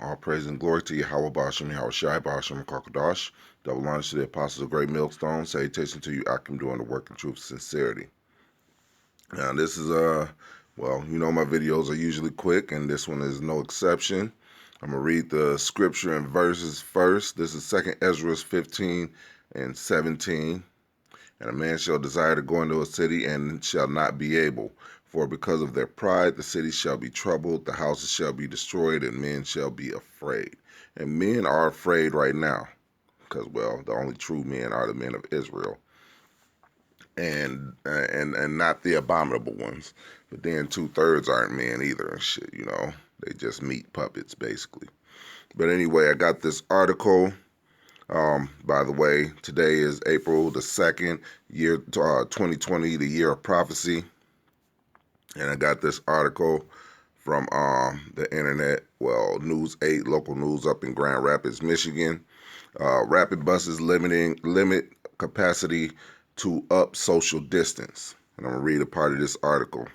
All praise and glory to Yahweh Bashem, Yahweh Shai, Bashem, Kakadash. Double honors to the apostles of Great Millstone. Salutation to you, Akim, doing the work in truth and sincerity. Now, this is, my videos are usually quick, and this one is no exception. I'm going to read the scripture and verses first. This is 2nd Ezra 15 and 17. And a man shall desire to go into a city and shall not be able. For because of their pride, the city shall be troubled, the houses shall be destroyed, and men shall be afraid. And men are afraid right now, because, the only true men are the men of Israel, and not the abominable ones. But then 2/3 aren't men either and shit. They just meat puppets, basically. But anyway, I got this article. By the way, today is April the 2nd, year 2020, the year of prophecy. And I got this article from the internet, News 8, local news up in Grand Rapids, Michigan. Rapid buses limit capacity to up social distance. And I'm going to read a part of this article.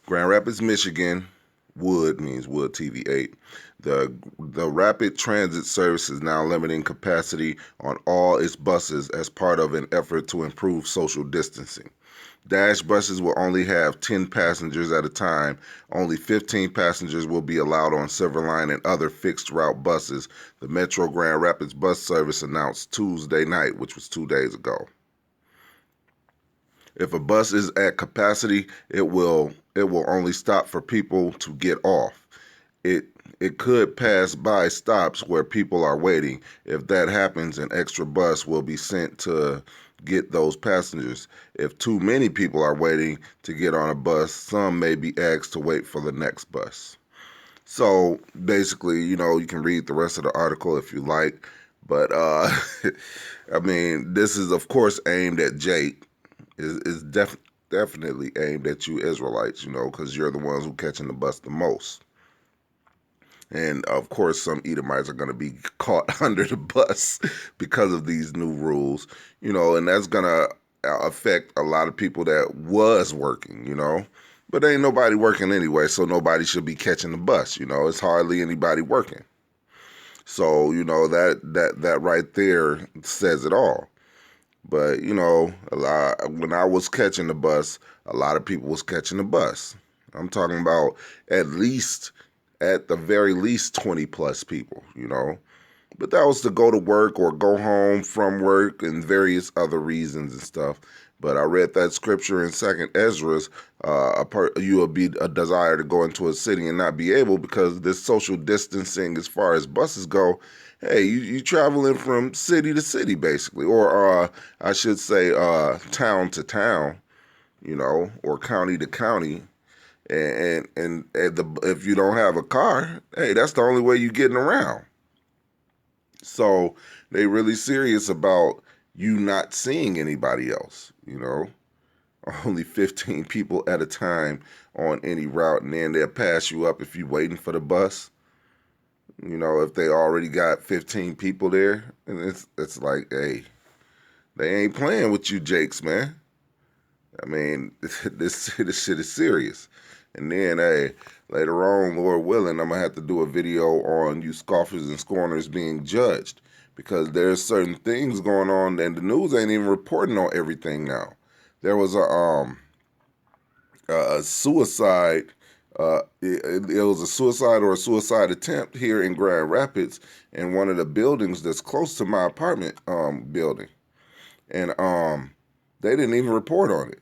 Grand Rapids, Michigan. Wood means Wood TV8. The rapid transit service is now limiting capacity on all its buses as part of an effort to improve social distancing. Dash buses will only have 10 passengers at a time. Only 15 passengers will be allowed on Silverline and other fixed route buses, the Metro Grand Rapids bus service announced Tuesday night, which was 2 days ago. If a bus is at capacity, it will only stop for people to get off. It could pass by stops where people are waiting. If that happens, an extra bus will be sent to get those passengers. If too many people are waiting to get on a bus, some may be asked to wait for the next bus. So basically, you can read the rest of the article if you like. But this is of course aimed at Jake. Is definitely aimed at you Israelites, because you're the ones who catching the bus the most. And of course, some Edomites are going to be caught under the bus because of these new rules, and that's going to affect a lot of people that was working. But ain't nobody working anyway, so nobody should be catching the bus. It's hardly anybody working. So, that right there says it all. But, when I was catching the bus, a lot of people was catching the bus. I'm talking about at the very least 20 plus people. But that was to go to work or go home from work and various other reasons and stuff. But I read that scripture in 2nd Ezra's, you will be a desire to go into a city and not be able because this social distancing as far as buses go. Hey, you traveling from city to city basically, or I should say town to town, or county to county. And if you don't have a car, hey, that's the only way you're getting around. So they really serious about you not seeing anybody else, only 15 people at a time on any route, and then they'll pass you up if you're waiting for the bus. If they already got 15 people there, and it's like, hey, they ain't playing with you, Jakes, man. this shit is serious. And then, hey, later on, Lord willing, I'm going to have to do a video on you scoffers and scorners being judged because there's certain things going on and the news ain't even reporting on everything now. There was a suicide. It was a suicide or a suicide attempt here in Grand Rapids in one of the buildings that's close to my apartment building. And they didn't even report on it.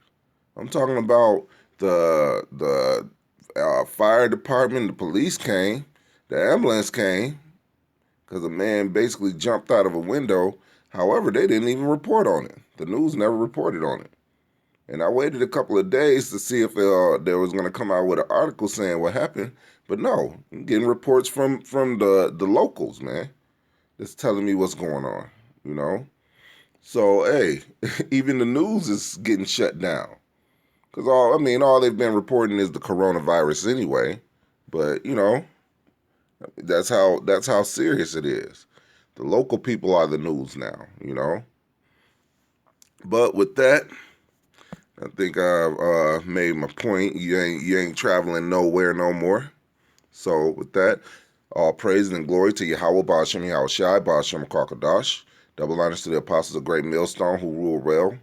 I'm talking about the fire department, the police came, the ambulance came, because a man basically jumped out of a window. However, they didn't even report on it. The news never reported on it. And I waited a couple of days to see if there was going to come out with an article saying what happened. But no, I'm getting reports from the locals, man. That's telling me what's going on. So, hey, even the news is getting shut down. Because all they've been reporting is the coronavirus anyway. But, that's how serious it is. The local people are the news now. But with that, I think I've made my point. You ain't traveling nowhere no more. So with that, All praise and glory to Yahweh Ba'ashem Yahweh Shai Ba'ashem Kakadash. Double honors to the apostles of Great Millstone who rule well.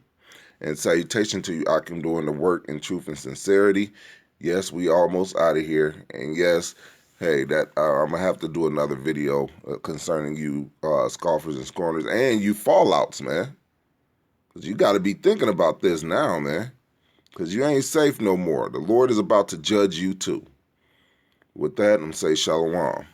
And salutation to you, Akim, doing the work in truth and sincerity. Yes, we almost out of here. And yes, hey, that I'm going to have to do another video concerning you scoffers and scorners and you fallouts, man. Because you got to be thinking about this now, man. Because you ain't safe no more. The Lord is about to judge you too. With that, I'm going to say shalom.